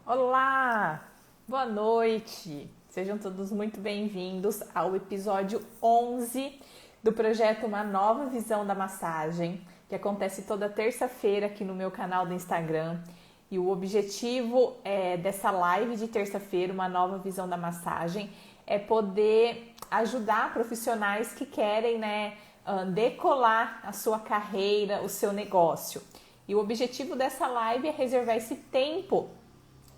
Olá, boa noite, sejam todos muito bem-vindos ao episódio 11 do projeto Uma Nova Visão da Massagem, que acontece toda terça-feira aqui no meu canal do Instagram. E o objetivo dessa live de terça-feira, Uma Nova Visão da Massagem, é poder ajudar profissionais que querem decolar a sua carreira, o seu negócio. E o objetivo dessa live é reservar esse tempo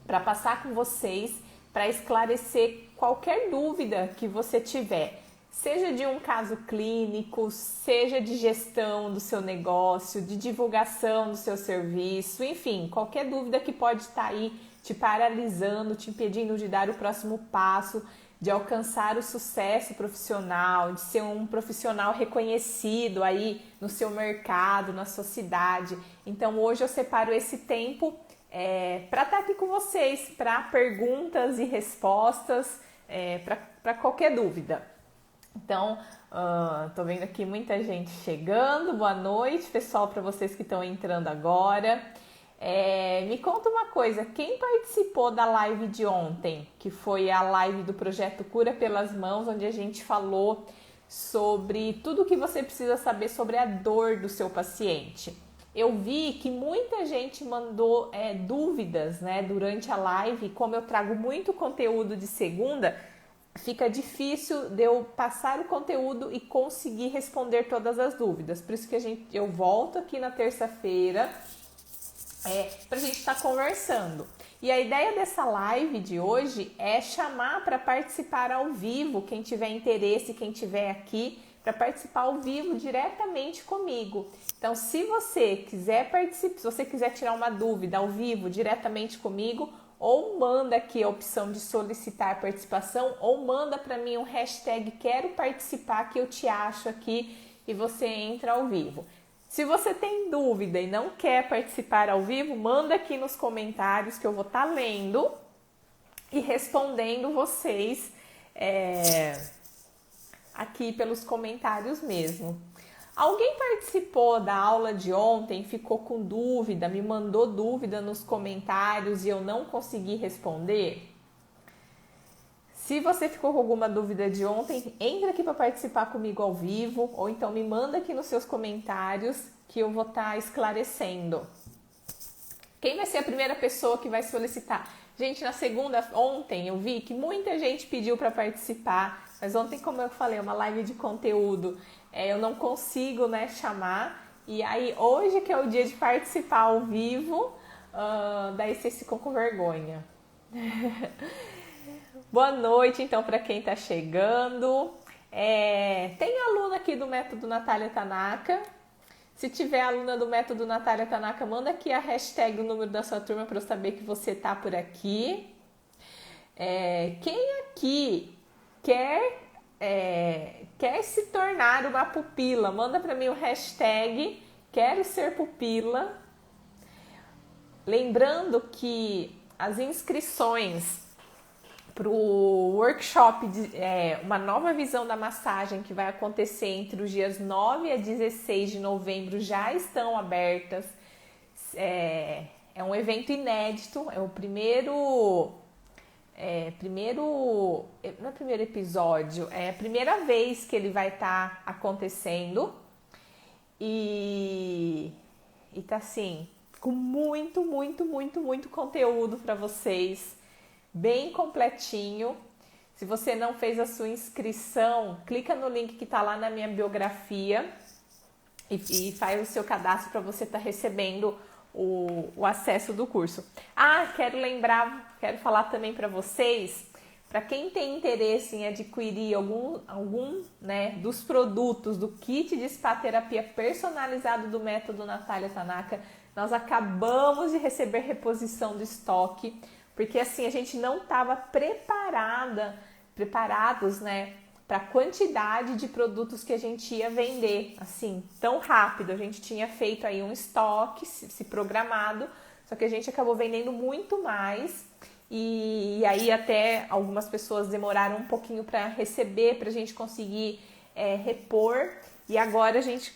para passar com vocês, para esclarecer qualquer dúvida que você tiver, seja de um caso clínico, seja de gestão do seu negócio, de divulgação do seu serviço, enfim, qualquer dúvida que pode estar aí te paralisando, te impedindo de dar o próximo passo, de alcançar o sucesso profissional, de ser um profissional reconhecido aí no seu mercado, na sua cidade. Então hoje eu separo esse tempo para estar aqui com vocês, para perguntas e respostas, para qualquer dúvida. Então, tô vendo aqui muita gente chegando. Boa noite, pessoal, para vocês que estão entrando agora. Me conta uma coisa, quem participou da live de ontem, que foi a live do projeto Cura pelas Mãos, onde a gente falou sobre tudo o que você precisa saber sobre a dor do seu paciente? Eu vi que muita gente mandou dúvidas, durante a live. Como eu trago muito conteúdo de segunda, fica difícil de eu passar o conteúdo e conseguir responder todas as dúvidas. Por isso que eu volto aqui na terça-feira para a gente estar conversando. E a ideia dessa live de hoje é chamar para participar ao vivo, quem tiver interesse, quem tiver aqui, para participar ao vivo diretamente comigo. Então, se você quiser participar, se você quiser tirar uma dúvida ao vivo diretamente comigo, ou manda aqui a opção de solicitar participação, ou manda para mim um hashtag quero participar que eu te acho aqui e você entra ao vivo. Se você tem dúvida e não quer participar ao vivo, manda aqui nos comentários que eu vou estar lendo e respondendo vocês aqui pelos comentários mesmo. Alguém participou da aula de ontem, ficou com dúvida, me mandou dúvida nos comentários e eu não consegui responder? Se você ficou com alguma dúvida de ontem, entra aqui para participar comigo ao vivo, ou então me manda aqui nos seus comentários que eu vou estar esclarecendo. Quem vai ser a primeira pessoa que vai solicitar? Gente, ontem eu vi que muita gente pediu para participar, mas ontem, como eu falei, é uma live de conteúdo, eu não consigo chamar, e aí hoje que é o dia de participar ao vivo, daí vocês ficam com vergonha. Boa noite, então, para quem está chegando. Tem aluna aqui do Método Natália Tanaka. Se tiver aluna do Método Natália Tanaka, manda aqui a hashtag, o número da sua turma, para eu saber que você está por aqui. Quem aqui quer se tornar uma pupila? Manda para mim o hashtag quero ser pupila. Lembrando que as inscrições para o workshop Uma Nova Visão da Massagem, que vai acontecer entre os dias 9 a 16 de novembro, já estão abertas. É um evento inédito, é o não é primeiro episódio, é a primeira vez que ele vai estar acontecendo. E tá assim, com muito, muito, muito, muito conteúdo para vocês. Bem completinho. Se você não fez a sua inscrição, clica no link que está lá na minha biografia e faz o seu cadastro para você estar recebendo o acesso do curso. Quero falar também para vocês, para quem tem interesse em adquirir algum dos produtos do kit de spa terapia personalizado do Método Natália Tanaka, nós acabamos de receber reposição do estoque, porque assim a gente não estava preparados, para a quantidade de produtos que a gente ia vender, assim, tão rápido. A gente tinha feito aí um estoque, se programado, só que a gente acabou vendendo muito mais, e aí até algumas pessoas demoraram um pouquinho para receber, para a gente conseguir repor, e agora a gente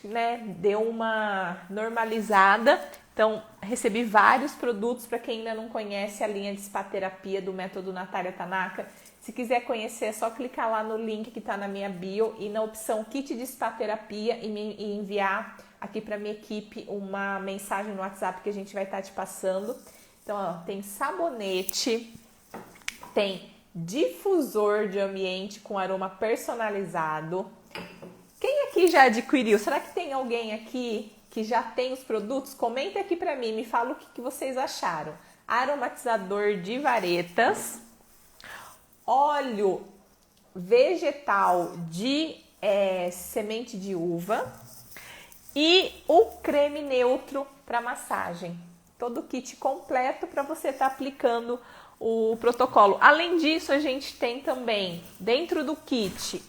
deu uma normalizada, Então, recebi vários produtos. Para quem ainda não conhece a linha de spa terapia do método Natália Tanaka, se quiser conhecer é só clicar lá no link que está na minha bio e na opção kit de spa terapia e enviar aqui para minha equipe uma mensagem no WhatsApp que a gente vai estar te passando. Então, ó, tem sabonete, tem difusor de ambiente com aroma personalizado. Quem aqui já adquiriu? Será que tem alguém aqui que já tem os produtos? Comenta aqui pra mim, me fala o que vocês acharam. Aromatizador de varetas, óleo vegetal de semente de uva e o creme neutro para massagem. Todo o kit completo para você estar aplicando o protocolo. Além disso, a gente tem também dentro do kit...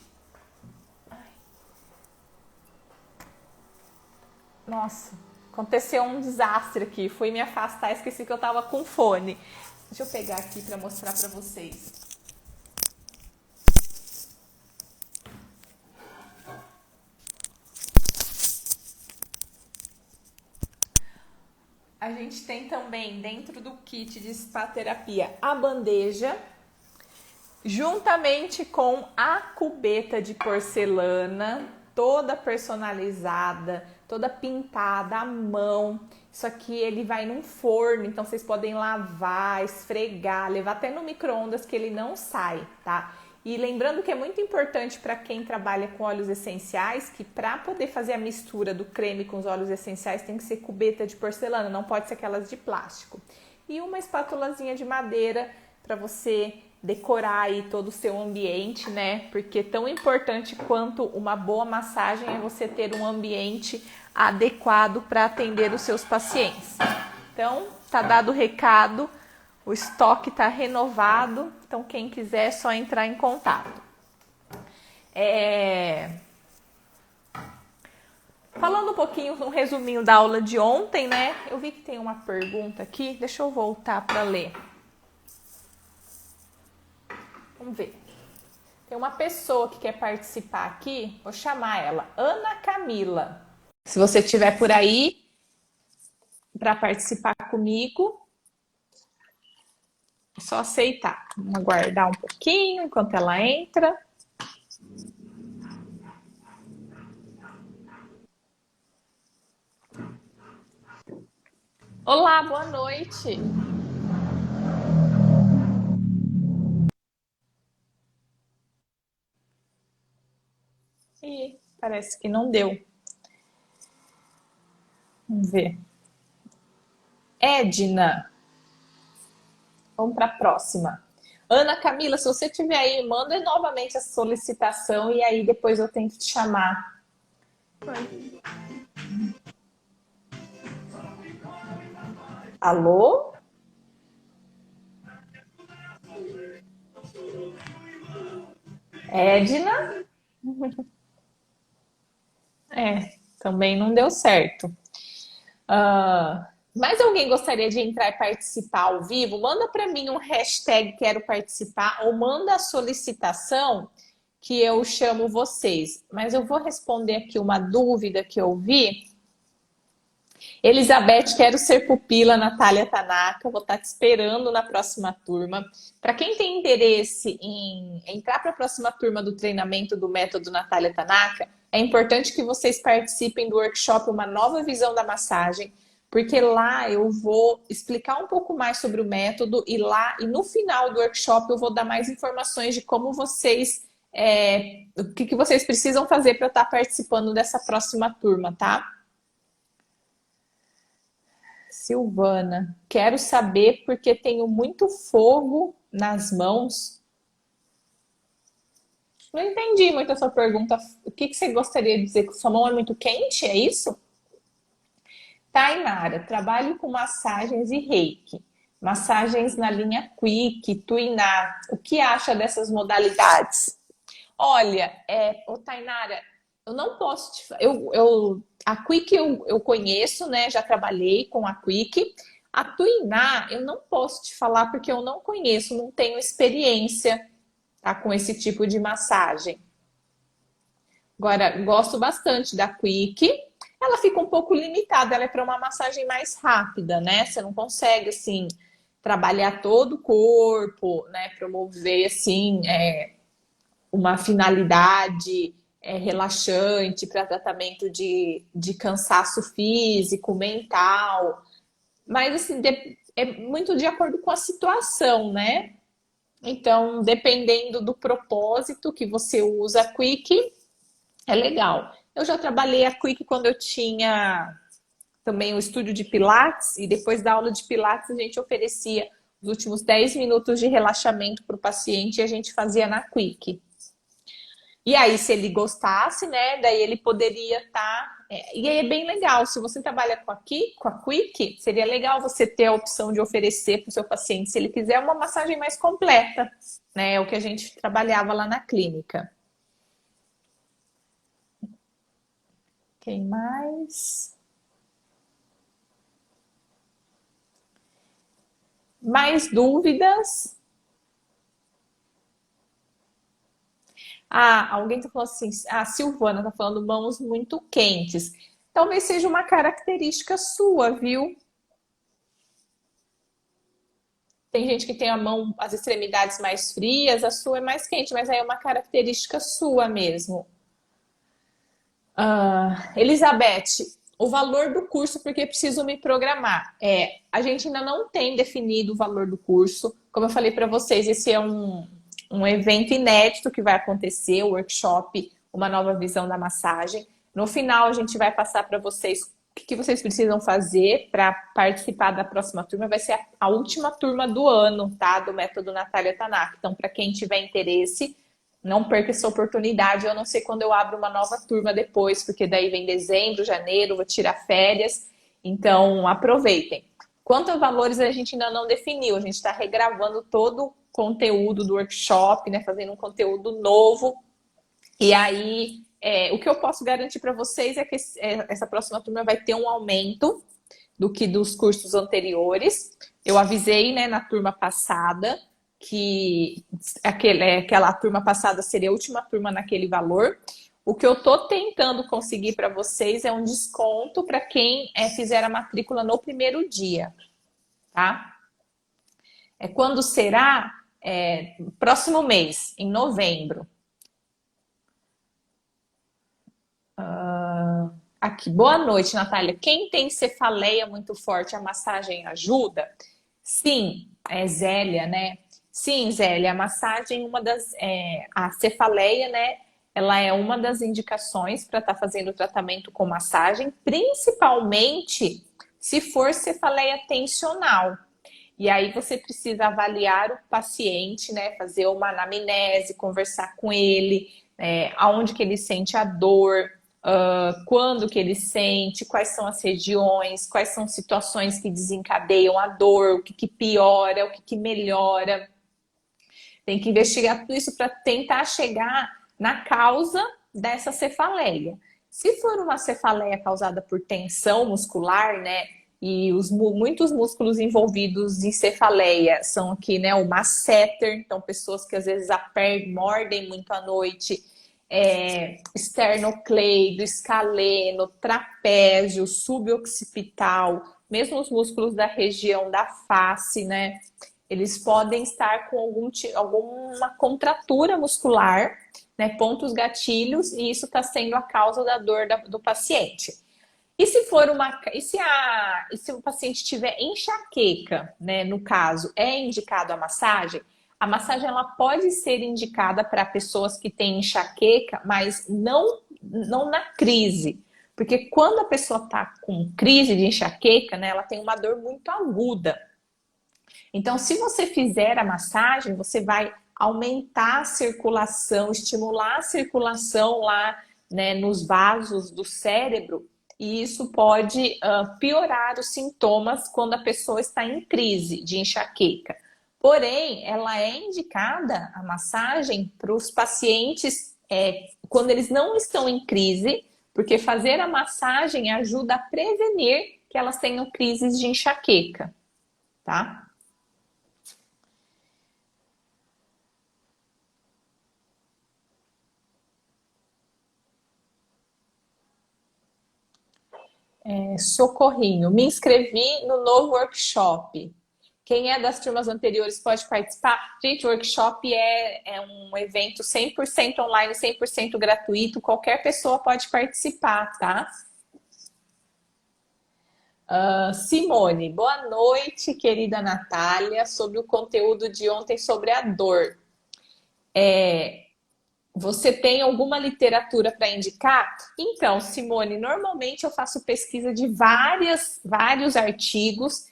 Nossa, aconteceu um desastre aqui. Fui me afastar, esqueci que eu tava com fone. Deixa eu pegar aqui para mostrar para vocês. A gente tem também dentro do kit de spa terapia a bandeja, juntamente com a cubeta de porcelana, toda personalizada, toda pintada à mão. Isso aqui ele vai num forno, então vocês podem lavar, esfregar, levar até no micro-ondas que ele não sai, tá? E lembrando que é muito importante para quem trabalha com óleos essenciais, que para poder fazer a mistura do creme com os óleos essenciais tem que ser cubeta de porcelana, não pode ser aquelas de plástico. E uma espátulazinha de madeira para você decorar aí todo o seu ambiente, né? Porque tão importante quanto uma boa massagem é você ter um ambiente adequado para atender os seus pacientes. Então, tá dado o recado, o estoque tá renovado, então quem quiser é só entrar em contato. Falando um pouquinho, um resuminho da aula de ontem, né? Eu vi que tem uma pergunta aqui, deixa eu voltar para ler. Vamos ver. Tem uma pessoa que quer participar aqui, vou chamar ela, Ana Camila. Se você estiver por aí para participar comigo, é só aceitar. Vamos aguardar um pouquinho enquanto ela entra. Olá, boa noite. Ih, parece que não deu. Vamos ver. Edna. Vamos para a próxima. Ana Camila, se você estiver aí, manda novamente a solicitação e aí depois eu tento te chamar. Alô? Edna? Também não deu certo. Mais alguém gostaria de entrar e participar ao vivo? Manda para mim um hashtag quero participar ou manda a solicitação que eu chamo vocês. Mas eu vou responder aqui uma dúvida que eu vi. Elizabeth, quero ser pupila, Natália Tanaka, vou estar te esperando na próxima turma. Para quem tem interesse em entrar para a próxima turma do treinamento do método Natália Tanaka, é importante que vocês participem do workshop Uma Nova Visão da Massagem, porque lá eu vou explicar um pouco mais sobre o método e no final do workshop eu vou dar mais informações de como vocês, o que vocês precisam fazer para estar participando dessa próxima turma, tá? Silvana, quero saber porque tenho muito fogo nas mãos. Não entendi muito a sua pergunta. O que você gostaria de dizer? Que sua mão é muito quente? É isso? Tainara, trabalho com massagens e reiki. Massagens na linha Quick, Tuiná. O que acha dessas modalidades? Olha, Tainara, eu não posso te... A Quick eu conheço, né? Já trabalhei com a Quick. A Tuiná eu não posso te falar porque eu não conheço, não tenho experiência, tá, com esse tipo de massagem. Agora, gosto bastante da Quick. ela fica um pouco limitada, ela é para uma massagem mais rápida, né? Você não consegue, assim, trabalhar todo o corpo, né? Promover, assim, uma finalidade relaxante para tratamento de cansaço físico, mental. Mas, assim, é muito de acordo com a situação, né? Então, dependendo do propósito que você usa a Quick, é legal. Eu já trabalhei a Quick quando eu tinha também o estúdio de Pilates, e depois da aula de Pilates a gente oferecia os últimos 10 minutos de relaxamento para o paciente e a gente fazia na Quick. E aí, se ele gostasse, né, daí ele poderia estar. E aí é bem legal, se você trabalha com a Quick, seria legal você ter a opção de oferecer para o seu paciente, se ele quiser, uma massagem mais completa, né? É o que a gente trabalhava lá na clínica. Quem mais? Mais dúvidas? Ah, alguém tá falando assim, a Silvana tá falando mãos muito quentes. Talvez seja uma característica sua, viu? Tem gente que tem a mão, as extremidades mais frias, a sua é mais quente, mas aí é uma característica sua mesmo. Elizabeth, o valor do curso, porque preciso me programar. A gente ainda não tem definido o valor do curso. Como eu falei para vocês, esse é um evento inédito que vai acontecer, o workshop Uma Nova Visão da Massagem. No final, a gente vai passar para vocês o que vocês precisam fazer para participar da próxima turma. Vai ser a última turma do ano, tá? Do método Natália Tanaka. Então, para quem tiver interesse, não perca essa oportunidade. Eu não sei quando eu abro uma nova turma depois, porque daí vem dezembro, janeiro, vou tirar férias. Então, aproveitem. Quanto a valores, a gente ainda não definiu. A gente está regravando todo o conteúdo do workshop, né? Fazendo um conteúdo novo. E aí, o que eu posso garantir para vocês é que essa próxima turma vai ter um aumento do que dos cursos anteriores. Eu avisei, né, na turma passada que aquela turma passada seria a última turma naquele valor. O que eu estou tentando conseguir para vocês é um desconto para quem fizer a matrícula no primeiro dia, tá? Quando será? Próximo mês, em novembro. Aqui, boa noite, Natália. Quem tem cefaleia muito forte, a massagem ajuda? Sim, Zélia, né? Sim, Zélia, a massagem, a cefaleia, né? Ela é uma das indicações para estar fazendo o tratamento com massagem, principalmente se for cefaleia tensional. E aí você precisa avaliar o paciente, né? Fazer uma anamnese, conversar com ele, aonde que ele sente a dor, quando que ele sente, quais são as regiões, quais são situações que desencadeiam a dor, o que, que piora, o que, que melhora. Tem que investigar tudo isso para tentar chegar na causa dessa cefaleia. Se for uma cefaleia causada por tensão muscular, né? E muitos músculos envolvidos em cefaleia são aqui, né? O masseter, então pessoas que às vezes mordem muito à noite, esternocleido, escaleno, trapézio, suboccipital, mesmo os músculos da região da face, né? Eles podem estar com alguma contratura muscular, né? Pontos gatilhos, e isso está sendo a causa da dor do paciente. E se for e se o paciente tiver enxaqueca, né? No caso, é indicado a massagem? A massagem ela pode ser indicada para pessoas que têm enxaqueca, mas não na crise. Porque quando a pessoa está com crise de enxaqueca, né, ela tem uma dor muito aguda. Então, se você fizer a massagem, você vai aumentar a circulação, estimular a circulação lá, né, nos vasos do cérebro, e isso pode piorar os sintomas quando a pessoa está em crise de enxaqueca. Porém, ela é indicada a massagem para os pacientes quando eles não estão em crise, porque fazer a massagem ajuda a prevenir que elas tenham crises de enxaqueca, tá? Socorrinho. Me inscrevi no novo workshop. Quem é das turmas anteriores pode participar. Gente, o workshop é um evento 100% online, 100% gratuito. Qualquer pessoa pode participar, tá? Simone, boa noite, querida Natália, sobre o conteúdo de ontem sobre a dor. Você tem alguma literatura para indicar? Então, Simone, normalmente eu faço pesquisa de vários artigos,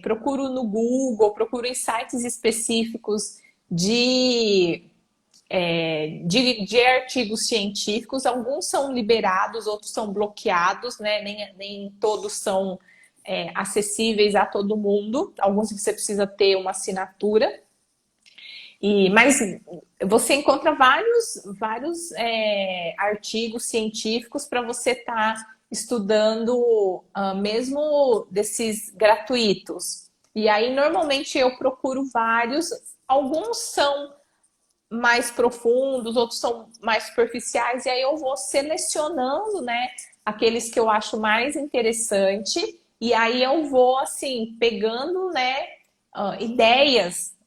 procuro no Google, procuro em sites específicos de artigos científicos. Alguns são liberados, outros são bloqueados, né? Nem todos são acessíveis a todo mundo. Alguns você precisa ter uma assinatura. Mas você encontra vários artigos científicos para você estar estudando, mesmo desses gratuitos. E aí, normalmente, eu procuro vários. Alguns são mais profundos, outros são mais superficiais. E aí eu vou selecionando, né, aqueles que eu acho mais interessante. E aí eu vou, assim, pegando, né, ideias,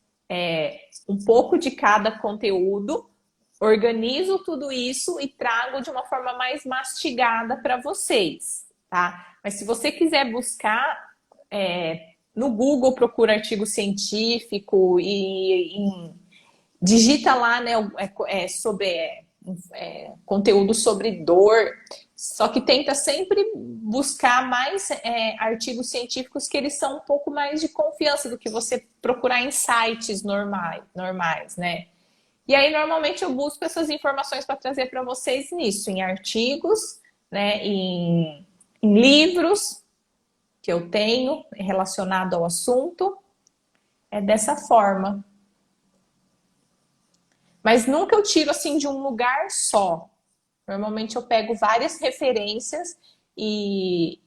um pouco de cada conteúdo, organizo tudo isso e trago de uma forma mais mastigada para vocês, tá? Mas se você quiser buscar no Google, procura artigo científico e digita lá, né, sobre conteúdo sobre dor, só que tenta sempre buscar mais artigos científicos que eles são um pouco mais de confiança do que você procurar em sites normais, né? E aí, normalmente, eu busco essas informações para trazer para vocês nisso, em artigos, né, em livros que eu tenho relacionado ao assunto. É dessa forma. Mas nunca eu tiro assim de um lugar só. Normalmente eu pego várias referências e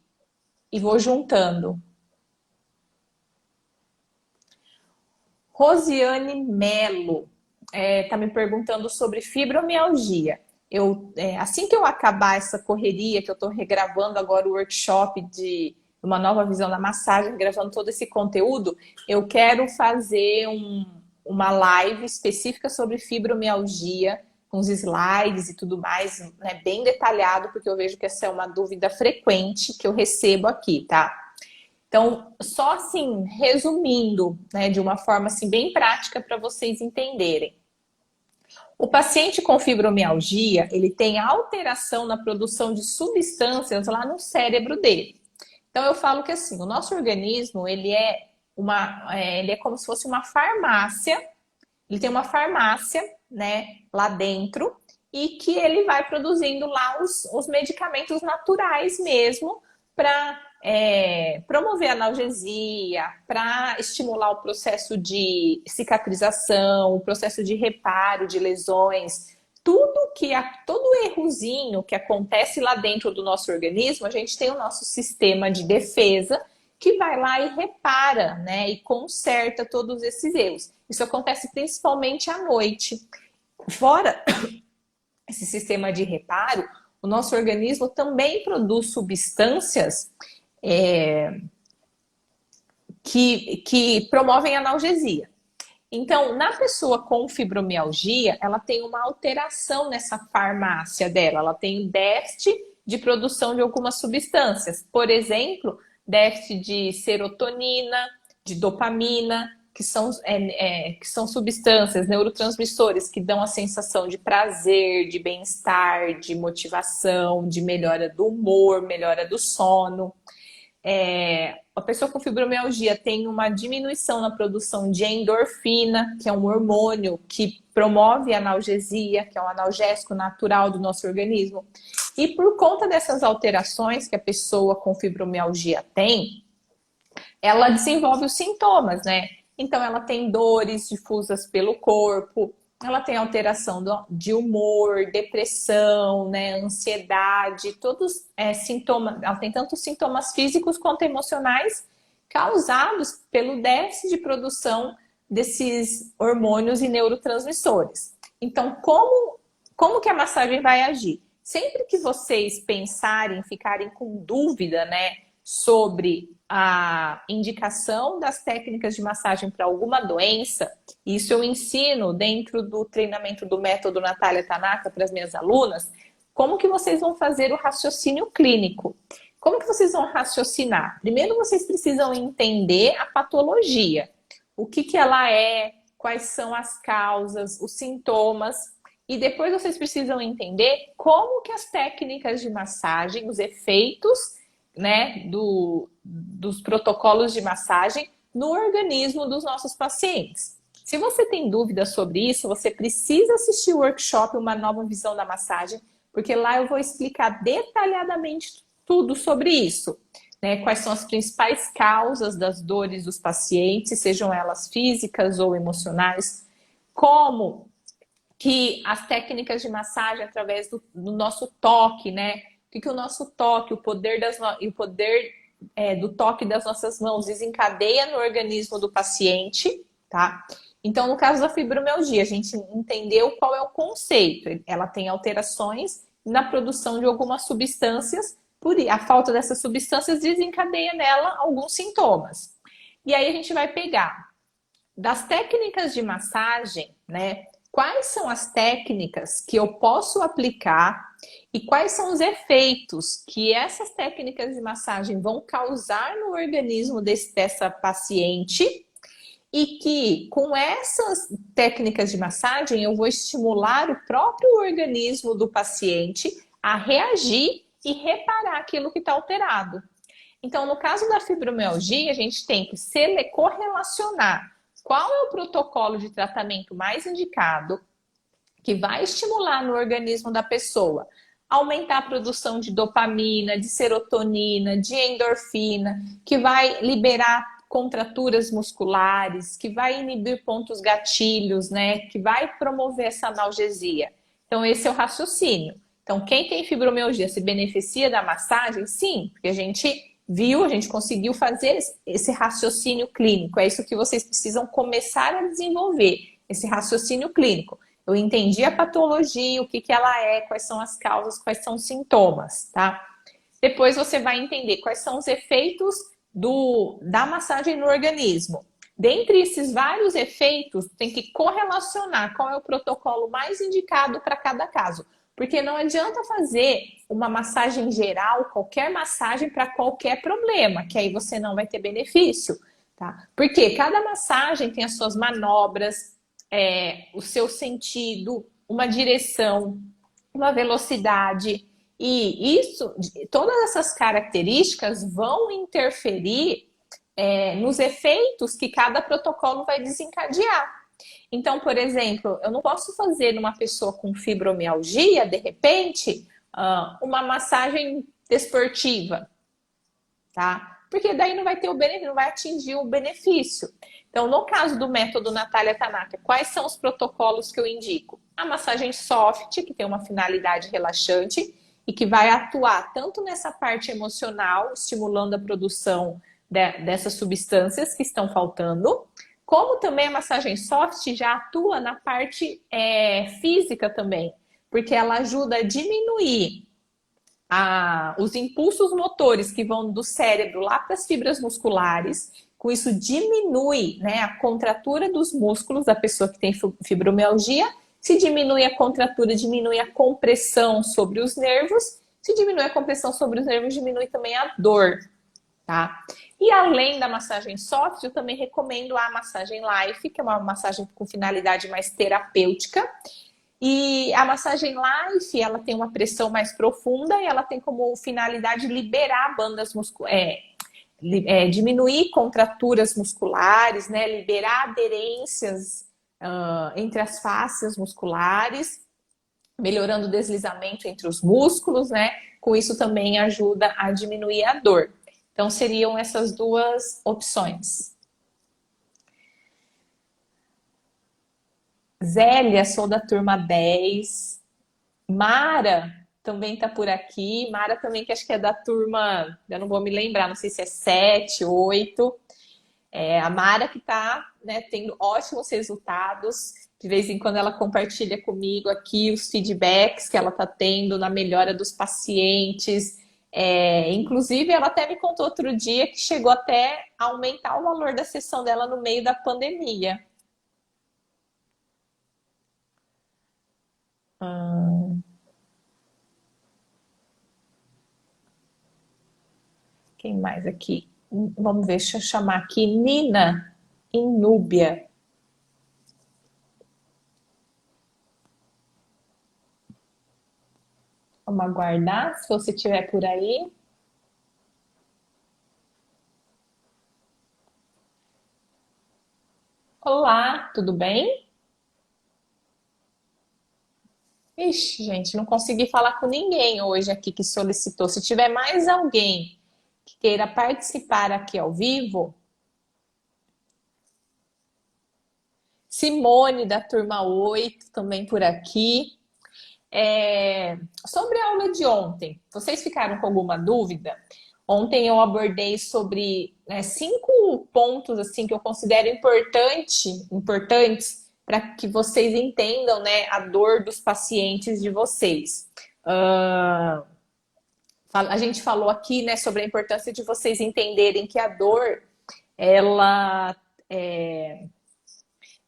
vou juntando. Rosiane Melo tá me perguntando sobre fibromialgia. Assim que eu acabar essa correria, que eu estou regravando agora o workshop de uma nova visão da massagem, gravando todo esse conteúdo, eu quero fazer uma live específica sobre fibromialgia, com os slides e tudo mais, né, bem detalhado, porque eu vejo que essa é uma dúvida frequente que eu recebo aqui, tá? Então, só assim, resumindo, né, de uma forma assim, bem prática para vocês entenderem. O paciente com fibromialgia, ele tem alteração na produção de substâncias lá no cérebro dele. Então, eu falo que assim, o nosso organismo, ele é como se fosse uma farmácia. Ele tem uma farmácia, né, lá dentro, e que ele vai produzindo lá os medicamentos naturais mesmo para promover a analgesia, para estimular o processo de cicatrização, o processo de reparo de lesões. Todo errozinho que acontece lá dentro do nosso organismo, a gente tem o nosso sistema de defesa que vai lá e repara, né, e conserta todos esses erros. Isso acontece principalmente à noite. Fora esse sistema de reparo, o nosso organismo também produz substâncias que promovem analgesia. Então, na pessoa com fibromialgia, ela tem uma alteração nessa farmácia dela, ela tem déficit de produção de algumas substâncias. Por exemplo, déficit de serotonina, de dopamina, que são substâncias, neurotransmissores que dão a sensação de prazer, de bem-estar, de motivação, de melhora do humor, melhora do sono. A pessoa com fibromialgia tem uma diminuição na produção de endorfina, que é um hormônio que promove a analgesia, que é um analgésico natural do nosso organismo. E por conta dessas alterações que a pessoa com fibromialgia tem, ela desenvolve os sintomas, né? Então, ela tem dores difusas pelo corpo, ela tem alteração de humor, depressão, né, ansiedade, todos sintomas. Ela tem tanto sintomas físicos quanto emocionais causados pelo déficit de produção desses hormônios e neurotransmissores. Então, como que a massagem vai agir? Sempre que vocês pensarem, ficarem com dúvida, né, sobre a indicação das técnicas de massagem para alguma doença, isso eu ensino dentro do treinamento do método Natália Tanaka para as minhas alunas, como que vocês vão fazer o raciocínio clínico. Como que vocês vão raciocinar? Primeiro vocês precisam entender a patologia, o que que ela é, quais são as causas, os sintomas, e depois vocês precisam entender como que as técnicas de massagem, os efeitos, né, dos protocolos de massagem no organismo dos nossos pacientes. Se você tem dúvidas sobre isso, você precisa assistir o workshop Uma Nova Visão da Massagem, porque lá eu vou explicar detalhadamente tudo sobre isso, né? Quais são as principais causas das dores dos pacientes, sejam elas físicas ou emocionais, como que as técnicas de massagem através do nosso toque, né? O que o nosso toque, o poder do toque das nossas mãos desencadeia no organismo do paciente, tá? Então, no caso da fibromialgia, a gente entendeu qual é o conceito. Ela tem alterações na produção de algumas substâncias, por a falta dessas substâncias desencadeia nela alguns sintomas. E aí a gente vai pegar das técnicas de massagem, né? Quais são as técnicas que eu posso aplicar e quais são os efeitos que essas técnicas de massagem vão causar no organismo dessa paciente, e que com essas técnicas de massagem eu vou estimular o próprio organismo do paciente a reagir e reparar aquilo que está alterado. Então, no caso da fibromialgia, a gente tem que correlacionar qual é o protocolo de tratamento mais indicado, que vai estimular no organismo da pessoa, aumentar a produção de dopamina, de serotonina, de endorfina, que vai liberar contraturas musculares, que vai inibir pontos gatilhos, né? Que vai promover essa analgesia. Então, esse é o raciocínio. Então, quem tem fibromialgia se beneficia da massagem? Sim, porque a gente conseguiu fazer esse raciocínio clínico. É isso que vocês precisam começar a desenvolver, esse raciocínio clínico. Eu entendi a patologia, o que ela é, quais são as causas, quais são os sintomas, tá? Depois você vai entender quais são os efeitos da massagem no organismo. Dentre esses vários efeitos, tem que correlacionar qual é o protocolo mais indicado para cada caso. Porque não adianta fazer uma massagem geral, qualquer massagem para qualquer problema, que aí você não vai ter benefício, tá? Porque cada massagem tem as suas manobras, o seu sentido, uma direção, uma velocidade. E todas essas características vão interferir nos efeitos que cada protocolo vai desencadear. Então, por exemplo, eu não posso fazer numa pessoa com fibromialgia, de repente, uma massagem desportiva, tá? Porque daí não vai ter o benefício, não vai atingir o benefício. Então, no caso do método Natália Tanaka, quais são os protocolos que eu indico? A massagem soft, que tem uma finalidade relaxante e que vai atuar tanto nessa parte emocional, estimulando a produção dessas substâncias que estão faltando, como também a massagem soft já atua na parte física também, porque ela ajuda a diminuir os impulsos motores que vão do cérebro lá para as fibras musculares. Com isso diminui, né, a contratura dos músculos da pessoa que tem fibromialgia. Se diminui a contratura, diminui a compressão sobre os nervos. Se diminui a compressão sobre os nervos, diminui também a dor, tá? E além da massagem soft, eu também recomendo a massagem Life, que é uma massagem com finalidade mais terapêutica. E a massagem Life, ela tem uma pressão mais profunda e ela tem como finalidade liberar bandas musculares, diminuir contraturas musculares, né? Liberar aderências entre as fáscias musculares, melhorando o deslizamento entre os músculos, né? Com isso também ajuda a diminuir a dor. Então, seriam essas duas opções. Zélia, sou da turma 10. Mara também está por aqui. Mara também, que acho que é da turma, eu não vou me lembrar, não sei se é 7, 8. A Mara que está, né, tendo ótimos resultados. De vez em quando ela compartilha comigo aqui os feedbacks que ela está tendo na melhora dos pacientes. Inclusive, ela até me contou outro dia que chegou até a aumentar o valor da sessão dela no meio da pandemia. Hum, quem mais aqui? Vamos ver, deixa eu chamar aqui. Nina, em Núbia. Vamos aguardar, se você estiver por aí. Olá, tudo bem? Ixi, gente, não consegui falar com ninguém hoje aqui que solicitou. Se tiver mais alguém que queira participar aqui ao vivo, Simone da turma 8 também por aqui. Sobre a aula de ontem, vocês ficaram com alguma dúvida? Ontem eu abordei sobre 5 pontos assim que eu considero importantes para que vocês entendam, né, a dor dos pacientes de vocês. A gente falou aqui, né, sobre a importância de vocês entenderem que a dor ela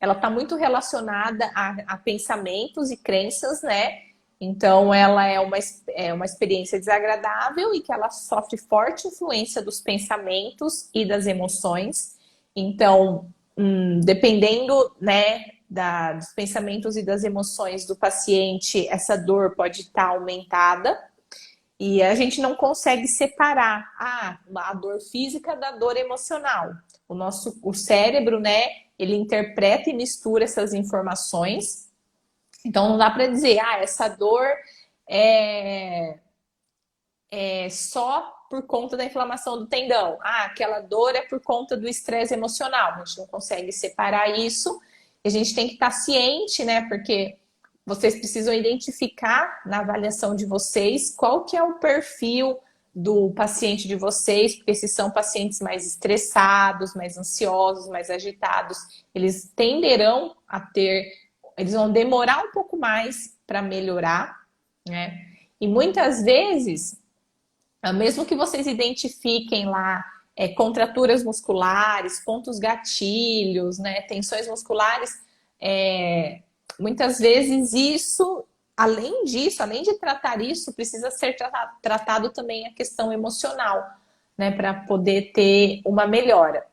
ela está muito relacionada a pensamentos e crenças, né? Então, ela é uma experiência desagradável e que ela sofre forte influência dos pensamentos e das emoções. Então, dependendo, né, dos pensamentos e das emoções do paciente, essa dor pode estar aumentada. E a gente não consegue separar a dor física da dor emocional. O cérebro, né, ele interpreta e mistura essas informações. Então não dá para dizer, essa dor é, é só por conta da inflamação do tendão. Aquela dor é por conta do estresse emocional. A gente não consegue separar isso. E a gente tem que estar ciente, né, porque vocês precisam identificar na avaliação de vocês qual que é o perfil do paciente de vocês, porque se são pacientes mais estressados, mais ansiosos, mais agitados, eles tenderão a eles vão demorar um pouco mais para melhorar, né? E muitas vezes, mesmo que vocês identifiquem lá contraturas musculares, pontos gatilhos, né, tensões musculares, muitas vezes isso, além disso, além de tratar isso, precisa ser tratado também a questão emocional, né, para poder ter uma melhora.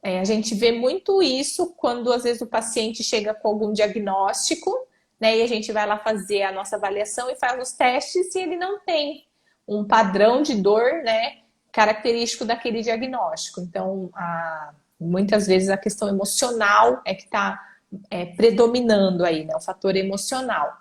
A gente vê muito isso quando às vezes o paciente chega com algum diagnóstico, né, e a gente vai lá fazer a nossa avaliação e faz os testes e ele não tem um padrão de dor, né, característico daquele diagnóstico. Então, muitas vezes a questão emocional é que está predominando aí, né? O fator emocional.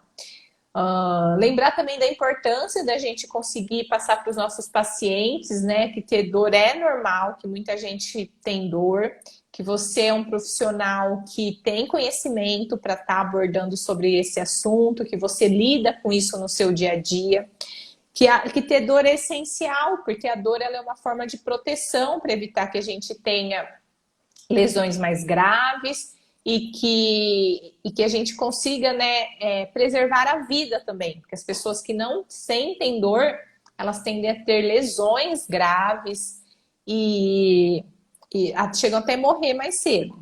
Lembrar também da importância da gente conseguir passar para os nossos pacientes, né? Que ter dor é normal, que muita gente tem dor, que você é um profissional que tem conhecimento para estar abordando sobre esse assunto, que você lida com isso no seu dia a dia. Que ter dor é essencial, porque a dor ela é uma forma de proteção para evitar que a gente tenha lesões mais graves e que a gente consiga, né, preservar a vida também. Porque as pessoas que não sentem dor, elas tendem a ter lesões graves e chegam até a morrer mais cedo.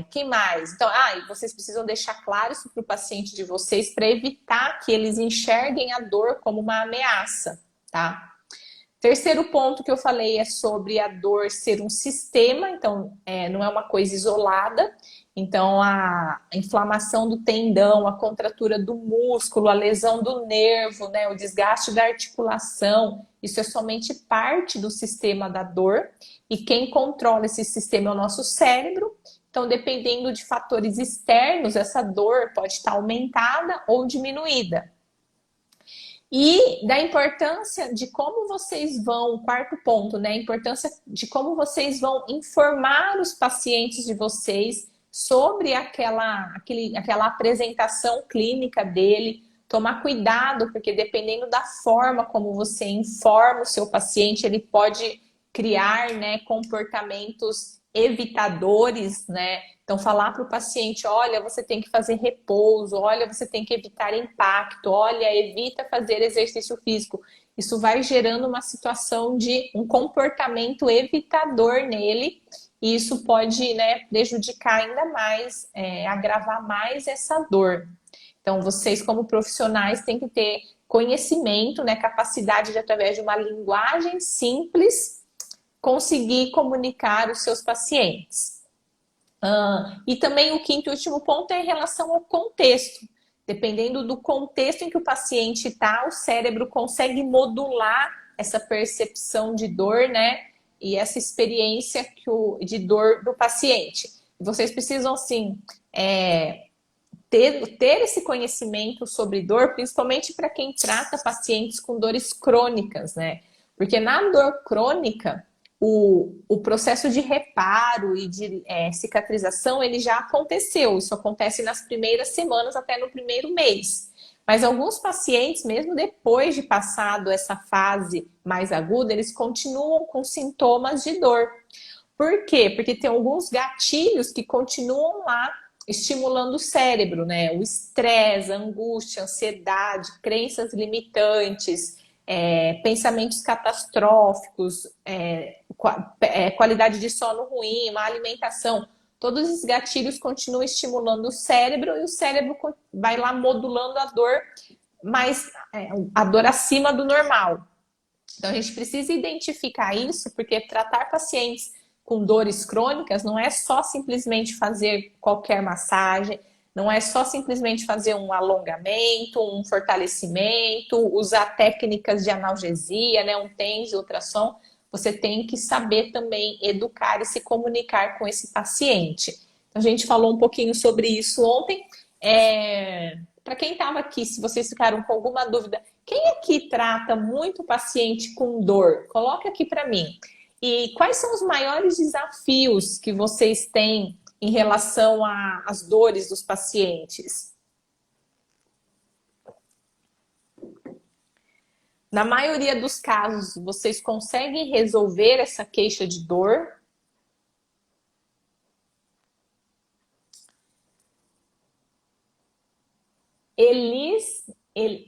Quem mais? Então, vocês precisam deixar claro isso para o paciente de vocês para evitar que eles enxerguem a dor como uma ameaça, tá? Terceiro ponto que eu falei é sobre a dor ser um sistema, então não é uma coisa isolada. Então, a inflamação do tendão, a contratura do músculo, a lesão do nervo, né, o desgaste da articulação, isso é somente parte do sistema da dor. E quem controla esse sistema é o nosso cérebro. Então, dependendo de fatores externos, essa dor pode estar aumentada ou diminuída. E da importância de como vocês vão, quarto ponto, né? A importância de como vocês vão informar os pacientes de vocês sobre aquela apresentação clínica dele. Tomar cuidado, porque dependendo da forma como você informa o seu paciente, ele pode criar, né, comportamentos evitadores, né? Então, falar para o paciente, olha, você tem que fazer repouso, olha, você tem que evitar impacto, olha, evita fazer exercício físico. Isso vai gerando uma situação de um comportamento evitador nele, e isso pode, né, prejudicar ainda mais, agravar mais essa dor. Então, vocês, como profissionais, têm que ter conhecimento, né, capacidade de, através de uma linguagem simples, conseguir comunicar os seus pacientes. E também o quinto e último ponto é em relação ao contexto. Dependendo do contexto em que o paciente está, o cérebro consegue modular essa percepção de dor, né? E essa experiência de dor do paciente. Vocês precisam, sim, ter esse conhecimento sobre dor, principalmente para quem trata pacientes com dores crônicas, né? Porque na dor crônica, o processo de reparo e de cicatrização, ele já aconteceu. Isso acontece nas primeiras semanas, até no primeiro mês. Mas alguns pacientes, mesmo depois de passado essa fase mais aguda, eles continuam com sintomas de dor. Por quê? Porque tem alguns gatilhos que continuam lá estimulando o cérebro, né? O estresse, a angústia, a ansiedade, crenças limitantes, pensamentos catastróficos, qualidade de sono ruim, má alimentação. Todos esses gatilhos continuam estimulando o cérebro e o cérebro vai lá modulando a dor, mas a dor acima do normal. Então a gente precisa identificar isso, porque tratar pacientes com dores crônicas não é só simplesmente fazer qualquer massagem, não é só simplesmente fazer um alongamento, um fortalecimento, usar técnicas de analgesia, né, um TENS, ultrassom. Você tem que saber também educar e se comunicar com esse paciente. Então, a gente falou um pouquinho sobre isso ontem. Para quem estava aqui, se vocês ficaram com alguma dúvida, quem aqui trata muito paciente com dor? Coloca aqui para mim. E quais são os maiores desafios que vocês têm em relação às dores dos pacientes? Na maioria dos casos, vocês conseguem resolver essa queixa de dor?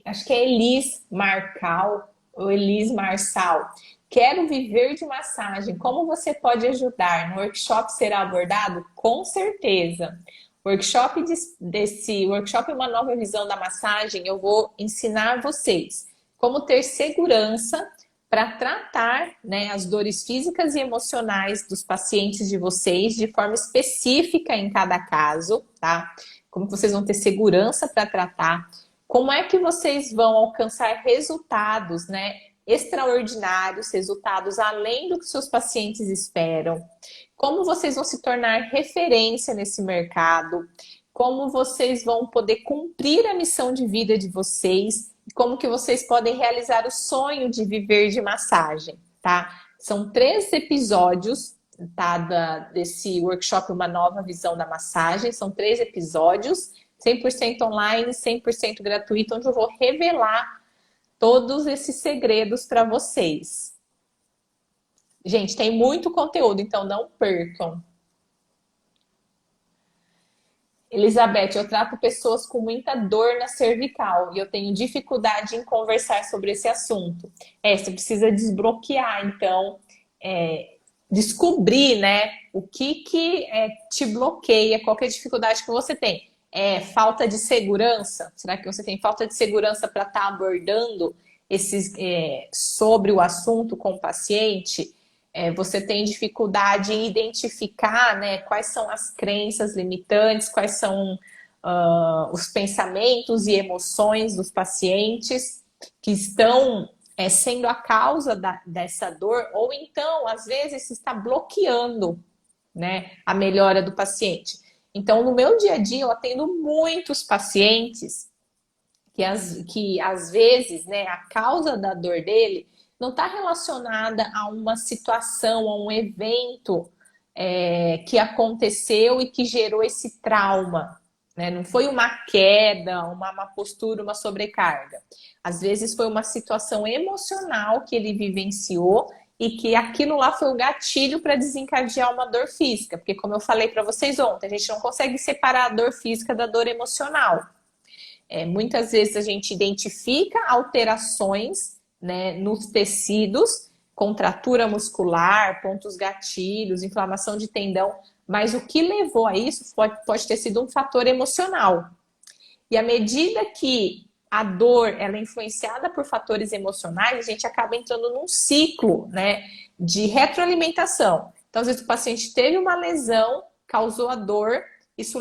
Acho que é Elis Marcal ou Elis Marçal. Quero viver de massagem. Como você pode ajudar? No workshop será abordado? Com certeza. Desse workshop Uma Nova Visão da Massagem, eu vou ensinar vocês como ter segurança para tratar, né, as dores físicas e emocionais dos pacientes de vocês de forma específica em cada caso, tá? Como vocês vão ter segurança para tratar, como é que vocês vão alcançar resultados, né, extraordinários, resultados além do que seus pacientes esperam, como vocês vão se tornar referência nesse mercado, como vocês vão poder cumprir a missão de vida de vocês, como que vocês podem realizar o sonho de viver de massagem, tá? São 3 episódios, tá, desse workshop Uma Nova Visão da Massagem, são 3 episódios, 100% online, 100% gratuito, onde eu vou revelar todos esses segredos para vocês. Gente, tem muito conteúdo, então não percam. Elizabeth, eu trato pessoas com muita dor na cervical e eu tenho dificuldade em conversar sobre esse assunto. Você precisa desbloquear, então, descobrir, né, o que te bloqueia, qual que é a dificuldade que você tem. Falta de segurança? Será que você tem falta de segurança para estar abordando sobre o assunto com o paciente? Você tem dificuldade em identificar, né, quais são as crenças limitantes, quais são os pensamentos e emoções dos pacientes que estão sendo a causa dessa dor, ou então, às vezes, está bloqueando, né, a melhora do paciente. Então, no meu dia a dia, eu atendo muitos pacientes que às vezes, né, a causa da dor dele não está relacionada a uma situação, a um evento que aconteceu e que gerou esse trauma, né? Não foi uma queda, uma má postura, uma sobrecarga. Às vezes foi uma situação emocional que ele vivenciou e que aquilo lá foi o gatilho para desencadear uma dor física. Porque, como eu falei para vocês ontem, a gente não consegue separar a dor física da dor emocional. Muitas vezes a gente identifica alterações, né, nos tecidos, contratura muscular, pontos gatilhos, inflamação de tendão, mas o que levou a isso pode ter sido um fator emocional. E à medida que a dor ela é influenciada por fatores emocionais, a gente acaba entrando num ciclo, né, de retroalimentação. Então, às vezes o paciente teve uma lesão, causou a dor, isso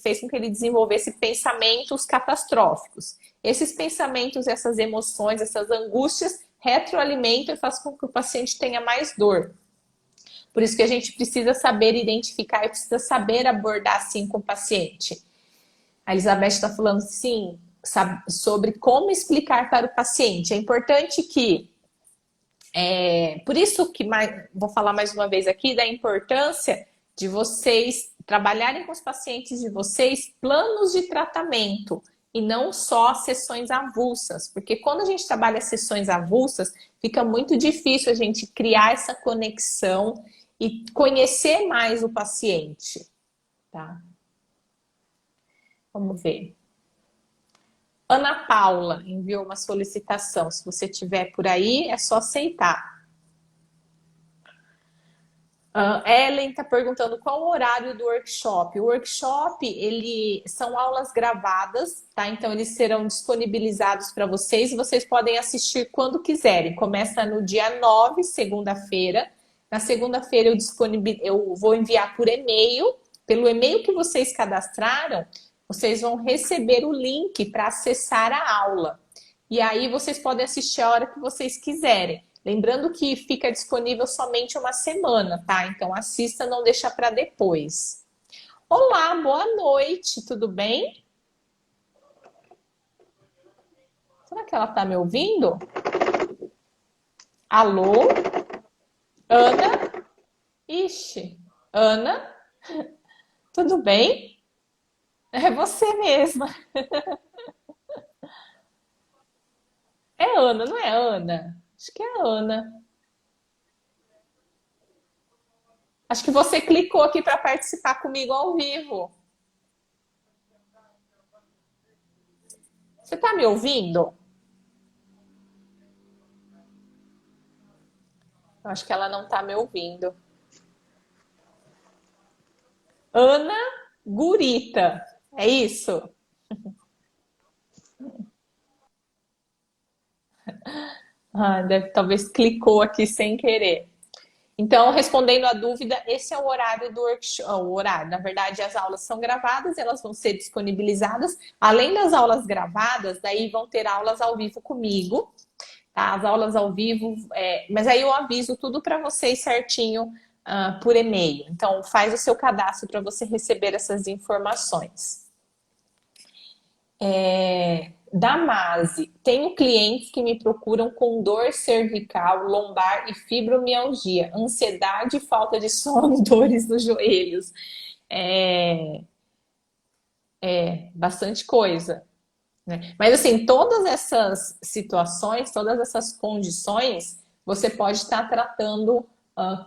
fez com que ele desenvolvesse pensamentos catastróficos. Esses pensamentos, essas emoções, essas angústias retroalimentam e fazem com que o paciente tenha mais dor. Por isso que a gente precisa saber identificar e precisa saber abordar assim com o paciente. A Elizabeth está falando sim sobre como explicar para o paciente. É importante que por isso que vou falar mais uma vez aqui da importância de vocês trabalharem com os pacientes de vocês planos de tratamento e não só sessões avulsas, porque quando a gente trabalha sessões avulsas, fica muito difícil a gente criar essa conexão e conhecer mais o paciente, tá? Vamos ver. Ana Paula enviou uma solicitação. Se você tiver por aí, é só aceitar. Ellen está perguntando qual o horário do workshop. O workshop, são aulas gravadas, tá? Então, eles serão disponibilizados para vocês e vocês podem assistir quando quiserem. Começa no dia 9, segunda-feira. Na segunda-feira, eu vou enviar por e-mail. Pelo e-mail que vocês cadastraram, vocês vão receber o link para acessar a aula. E aí, vocês podem assistir a hora que vocês quiserem. Lembrando que fica disponível somente uma semana, tá? Então assista, não deixa para depois. Olá, boa noite, tudo bem? Será que ela tá me ouvindo? Alô? Ana? Ixi, Ana? Tudo bem? É você mesma. É Ana, não é Ana? Acho que é Ana. Acho que você clicou aqui para participar comigo ao vivo. Você está me ouvindo? Eu acho que ela não está me ouvindo. Ana Gurita, é isso? Talvez clicou aqui sem querer. Então, respondendo a dúvida, esse é o horário do workshop. O horário, na verdade, as aulas são gravadas, elas vão ser disponibilizadas. Além das aulas gravadas, daí vão ter aulas ao vivo comigo, tá? As aulas ao vivo, mas aí eu aviso tudo para vocês certinho por e-mail. Então, faz o seu cadastro para você receber essas informações. Damase, tenho clientes que me procuram com dor cervical, lombar e fibromialgia, ansiedade, falta de sono, dores nos joelhos. Bastante coisa, né? Mas assim, todas essas situações, todas essas condições, você pode estar tratando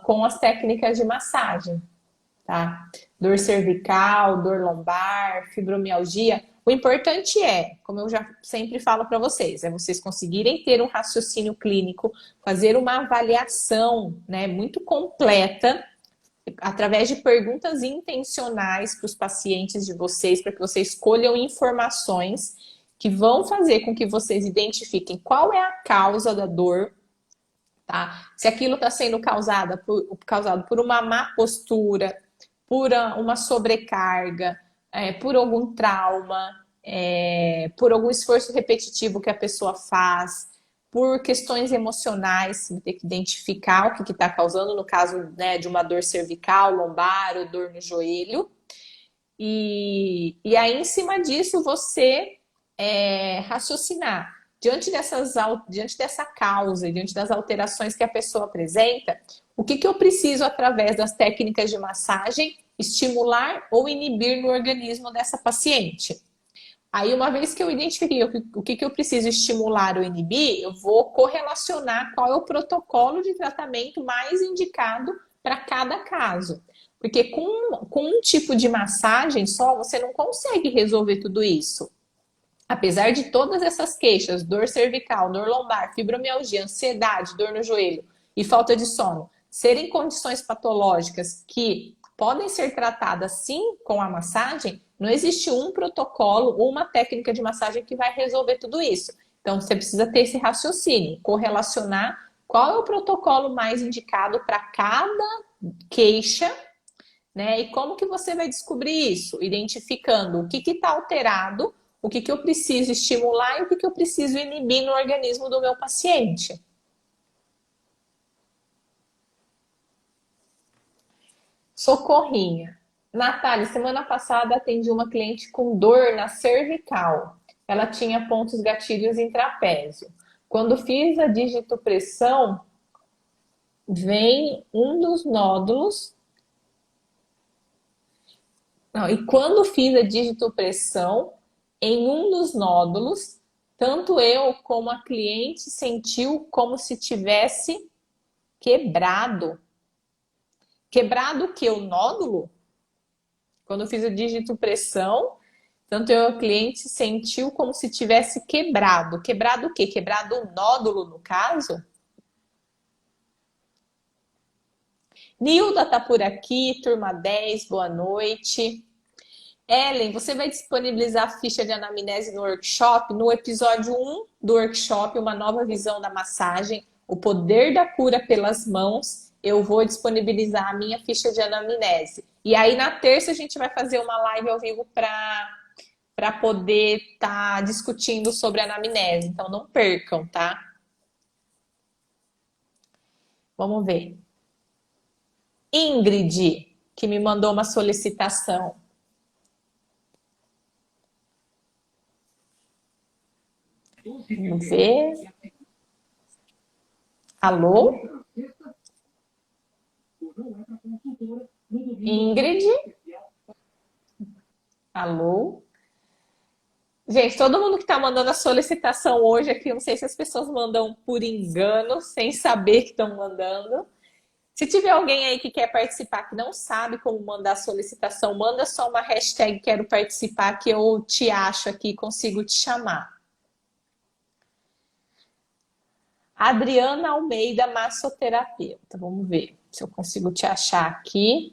com as técnicas de massagem, tá? Dor cervical, dor lombar, fibromialgia. O importante como eu já sempre falo para vocês, é vocês conseguirem ter um raciocínio clínico, fazer uma avaliação, né, muito completa, através de perguntas intencionais para os pacientes de vocês, para que vocês escolham informações que vão fazer com que vocês identifiquem qual é a causa da dor, tá? Se aquilo está sendo causado por uma má postura, por uma sobrecarga, por algum trauma, por algum esforço repetitivo que a pessoa faz, por questões emocionais, você vai ter que identificar o que está causando, no caso, né, de uma dor cervical, lombar ou dor no joelho. E aí, em cima disso, você raciocinar. Diante dessa causa, diante das alterações que a pessoa apresenta, o que eu preciso, através das técnicas de massagem, estimular ou inibir no organismo dessa paciente? Aí, uma vez que eu identifiquei o que eu preciso estimular ou inibir, eu vou correlacionar qual é o protocolo de tratamento mais indicado para cada caso. Porque com um tipo de massagem só, você não consegue resolver tudo isso. Apesar de todas essas queixas, dor cervical, dor lombar, fibromialgia, ansiedade, dor no joelho e falta de sono, serem condições patológicas que podem ser tratadas sim com a massagem, não existe um protocolo ou uma técnica de massagem que vai resolver tudo isso. Então você precisa ter esse raciocínio, correlacionar qual é o protocolo mais indicado para cada queixa, né? E como que você vai descobrir isso? Identificando o que está alterado, o que eu preciso estimular e o que eu preciso inibir no organismo do meu paciente. Socorrinha. Natália, semana passada atendi uma cliente com dor na cervical. Ela tinha pontos gatilhos em trapézio. Quando fiz a digitopressão, vem um dos nódulos. Não, e quando fiz a digitopressão, em um dos nódulos, tanto eu como a cliente sentiu como se tivesse quebrado. Quebrado o que? O nódulo? Quando eu fiz a digitopressão, tanto eu e a cliente sentiu como se tivesse quebrado. Quebrado o quê? Quebrado o nódulo, no caso? Nilda tá por aqui, turma 10, boa noite. Ellen, você vai disponibilizar a ficha de anamnese no workshop? No episódio 1 do workshop, Uma Nova Visão da Massagem, o poder da cura pelas mãos, eu vou disponibilizar a minha ficha de anamnese. E aí, na terça, a gente vai fazer uma live ao vivo para poder estar discutindo sobre anamnese. Então, não percam, tá? Vamos ver. Ingrid, que me mandou uma solicitação. Vamos ver. Alô? Ingrid? Alô? Gente, todo mundo que está mandando a solicitação hoje aqui, não sei se as pessoas mandam por engano, sem saber que estão mandando. Se tiver alguém aí que quer participar, que não sabe como mandar a solicitação, manda só uma hashtag quero participar que eu te acho aqui, consigo te chamar. Adriana Almeida, massoterapeuta. Vamos ver se eu consigo te achar aqui.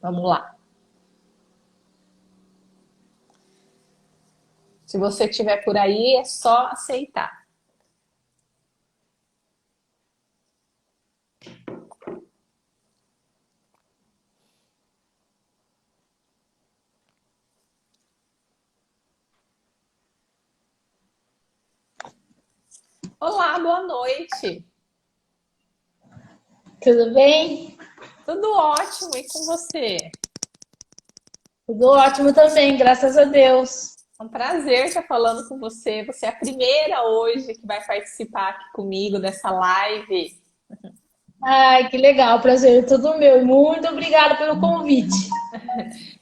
Vamos lá. Se você estiver por aí, é só aceitar. Olá, boa noite. Tudo bem? Tudo ótimo, e com você? Tudo ótimo também, graças a Deus. É um prazer estar falando com você. Você é a primeira hoje que vai participar aqui comigo dessa live. Ai, que legal, prazer é todo meu. E muito obrigada pelo convite.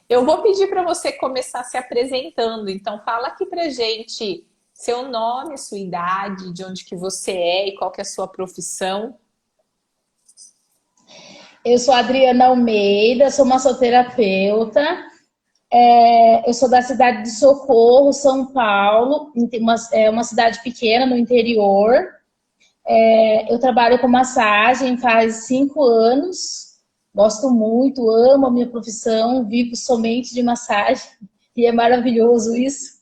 Eu vou pedir para você começar se apresentando. Então, fala aqui pra gente seu nome, sua idade, de onde que você é e qual que é a sua profissão. Eu sou a Adriana Almeida, sou massoterapeuta. Eu sou da cidade de Socorro, São Paulo, uma cidade pequena no interior. Eu trabalho com massagem faz 5 anos. Gosto muito, amo a minha profissão, vivo somente de massagem. E é maravilhoso isso.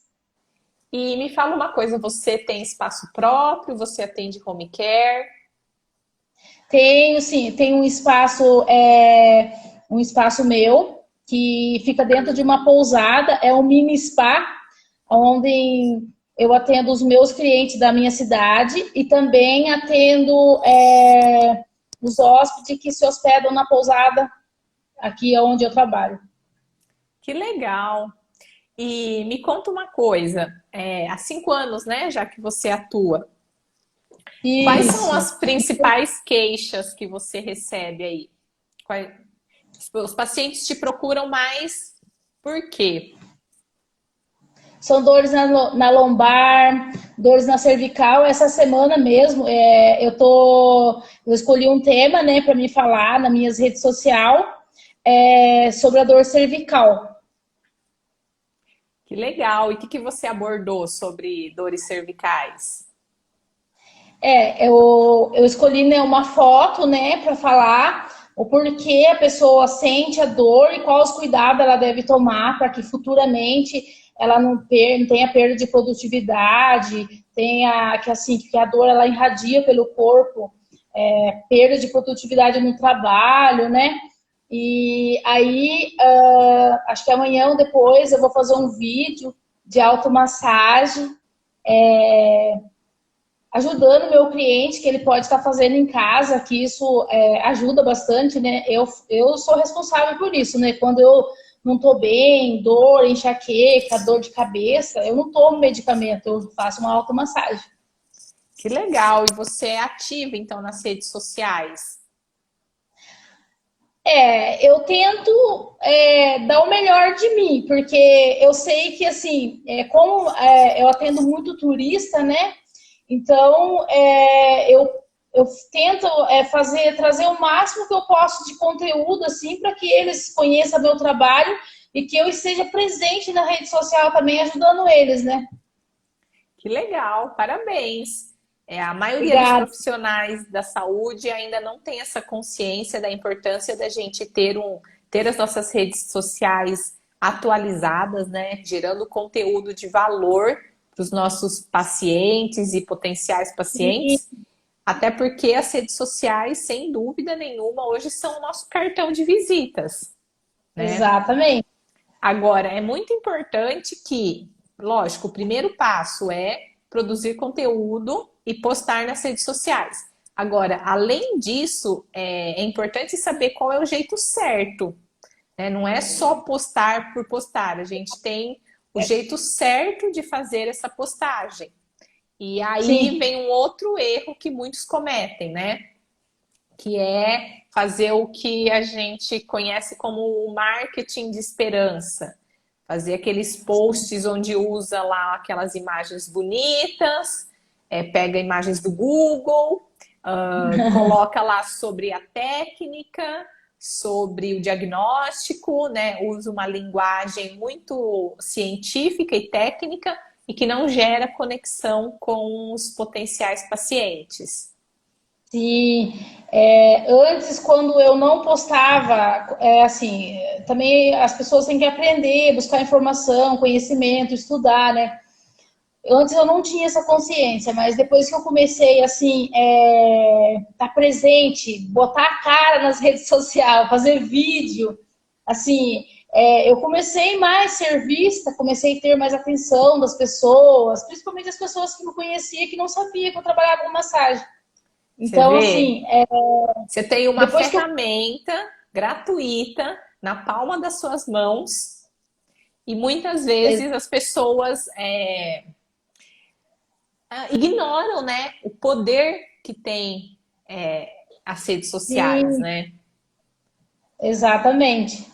E me fala uma coisa, você tem espaço próprio? Você atende home care? Tenho, sim, tem um espaço meu que fica dentro de uma pousada, é um mini spa, onde eu atendo os meus clientes da minha cidade e também atendo os hóspedes que se hospedam na pousada aqui onde eu trabalho. Que legal! E me conta uma coisa, há 5 anos, né, já que você atua, quais são Isso. as principais queixas que você recebe aí? Os pacientes te procuram mais por quê? São dores na lombar, dores na cervical. Essa semana mesmo, eu escolhi um tema, né, para me falar nas minhas redes sociais sobre a dor cervical. Que legal! E o que você abordou sobre dores cervicais? Eu escolhi, né, uma foto, né, para falar o porquê a pessoa sente a dor e quais os cuidados ela deve tomar para que futuramente ela não tenha perda de produtividade, que a dor ela irradia pelo corpo, perda de produtividade no trabalho, né? E aí, acho que amanhã ou depois eu vou fazer um vídeo de automassagem, ajudando o meu cliente, que ele pode estar fazendo em casa, que isso ajuda bastante, né? Eu sou responsável por isso, né? Quando eu não estou bem, dor, enxaqueca, dor de cabeça, eu não tomo medicamento, eu faço uma automassagem. Que legal! E você é ativa, então, nas redes sociais? Eu tento dar o melhor de mim, porque eu sei que, assim, como eu atendo muito turista, né? Então, eu tento trazer o máximo que eu posso de conteúdo, assim, para que eles conheçam meu trabalho e que eu esteja presente na rede social também, ajudando eles, né? Que legal! Parabéns! A maioria dos Obrigada. profissionais da saúde ainda não tem essa consciência da importância da gente ter as nossas redes sociais atualizadas, né? Gerando conteúdo de valor para os nossos pacientes e potenciais pacientes. Até porque as redes sociais, sem dúvida nenhuma, hoje são o nosso cartão de visitas, né? Exatamente. Agora, é muito importante que, lógico, o primeiro passo é produzir conteúdo e postar nas redes sociais. Agora, além disso, é importante saber qual é o jeito certo, né? Não é só postar por postar, a gente tem o jeito certo de fazer essa postagem. E aí Sim, vem um outro erro que muitos cometem, né? Que é fazer o que a gente conhece como o marketing de esperança. Fazer aqueles posts onde usa lá aquelas imagens bonitas, pega imagens do Google, coloca lá sobre a técnica, sobre o diagnóstico, né? Usa uma linguagem muito científica e técnica e que não gera conexão com os potenciais pacientes. sim. Antes, quando eu não postava, assim, também as pessoas têm que aprender, buscar informação, conhecimento, estudar, né? Antes eu não tinha essa consciência, mas depois que eu comecei, assim, estar presente, botar a cara nas redes sociais, fazer vídeo, assim, eu comecei mais a ser vista, comecei a ter mais atenção das pessoas, principalmente as pessoas que me conheciam, que não sabiam que eu trabalhava com massagem. Você Então, vê? assim, Você tem uma depois que eu. ferramenta gratuita na palma das suas mãos e muitas vezes as pessoas ignoram, né, o poder que tem as redes sociais, Sim, né? exatamente.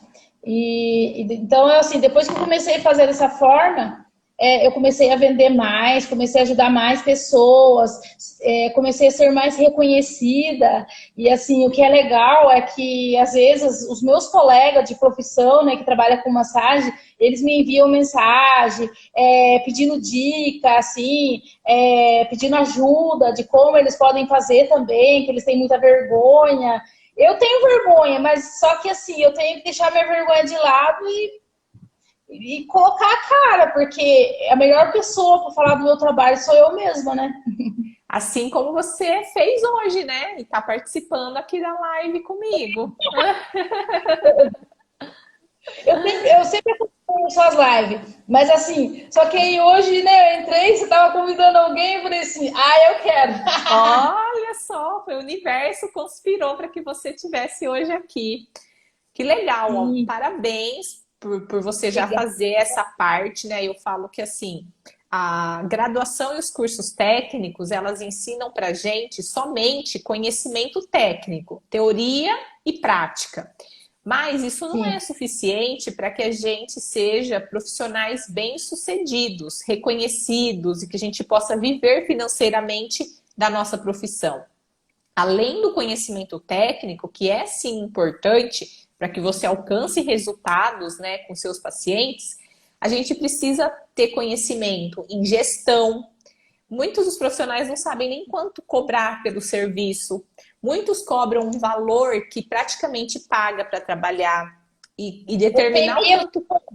Então, assim, depois que eu comecei a fazer dessa forma, eu comecei a vender mais, comecei a ajudar mais pessoas, comecei a ser mais reconhecida. E, assim, o que é legal é que, às vezes, os meus colegas de profissão, né, que trabalham com massagem, eles me enviam mensagem, pedindo dica, assim, pedindo ajuda de como eles podem fazer também, que eles têm muita vergonha. Eu tenho vergonha, mas só que assim, eu tenho que deixar minha vergonha de lado e colocar a cara, porque a melhor pessoa para falar do meu trabalho sou eu mesma, né? Assim como você fez hoje, né? E está participando aqui da live comigo. Eu sempre acompanho suas lives, mas assim, só que aí hoje, né, eu entrei, você tava convidando alguém, eu falei assim, eu quero. Olha só, foi o universo conspirou para que você estivesse hoje aqui. Que legal, ó. Sim, Parabéns por você já obrigada. fazer essa parte, né? Eu falo que assim, a graduação e os cursos técnicos, elas ensinam pra gente somente conhecimento técnico, teoria e prática. Mas isso não é sim. suficiente para que a gente seja profissionais bem-sucedidos, reconhecidos e que a gente possa viver financeiramente da nossa profissão. Além do conhecimento técnico, que é sim importante para que você alcance resultados, né, com seus pacientes, a gente precisa ter conhecimento em gestão. Muitos dos profissionais não sabem nem quanto cobrar pelo serviço. Muitos cobram um valor que praticamente paga para trabalhar e Eu tenho determinar o medo. quanto.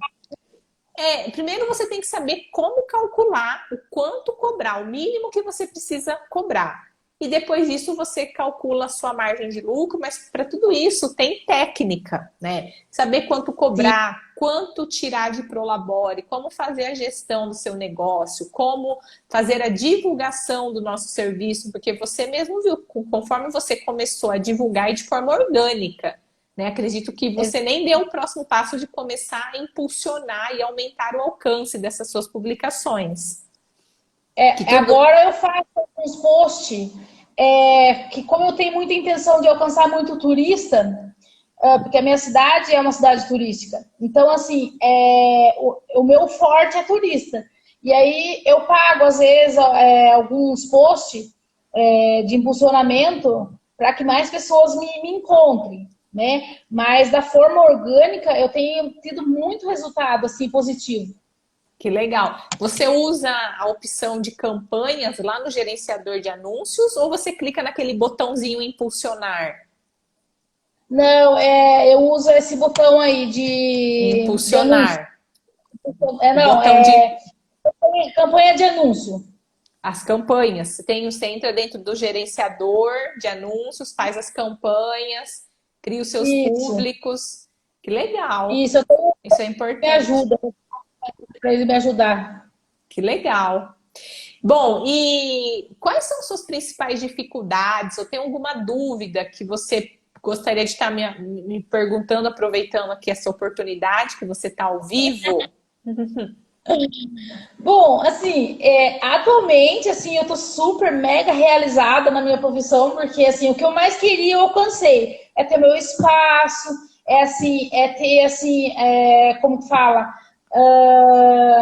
Primeiro você tem que saber como calcular o quanto cobrar, o mínimo que você precisa cobrar. E depois disso você calcula a sua margem de lucro, mas para tudo isso tem técnica, né? Saber quanto Sim, cobrar, quanto tirar de prolabore, como fazer a gestão do seu negócio, como fazer a divulgação do nosso serviço, porque você mesmo viu, conforme você começou a divulgar e de forma orgânica, né? Acredito que você nem deu o próximo passo de começar a impulsionar e aumentar o alcance dessas suas publicações. Que tudo. agora eu faço uns posts que, como eu tenho muita intenção de alcançar muito turista, porque a minha cidade é uma cidade turística, então, assim, o meu forte é turista. E aí eu pago, às vezes, alguns posts de impulsionamento para que mais pessoas me encontrem, né? Mas da forma orgânica, eu tenho tido muito resultado, assim, positivo. Que legal. Você usa a opção de campanhas lá no gerenciador de anúncios ou você clica naquele botãozinho impulsionar? Não, eu uso esse botão aí de anúncio. Impulsionar. O Não, botão de campanha de anúncio. as campanhas. Você entra dentro do gerenciador de anúncios, faz as campanhas, cria os seus Isso, públicos. Que legal. isso, eu tenho Isso é me importante. ajuda, para ele me ajudar. Que legal. Bom, e quais são suas principais dificuldades? Ou tem alguma dúvida que você gostaria de estar me perguntando, aproveitando aqui essa oportunidade que você está ao vivo? Bom, assim, atualmente, assim, eu tô super mega realizada na minha profissão, porque, assim, o que eu mais queria eu alcancei. É ter meu espaço, assim, ter, assim, como que fala?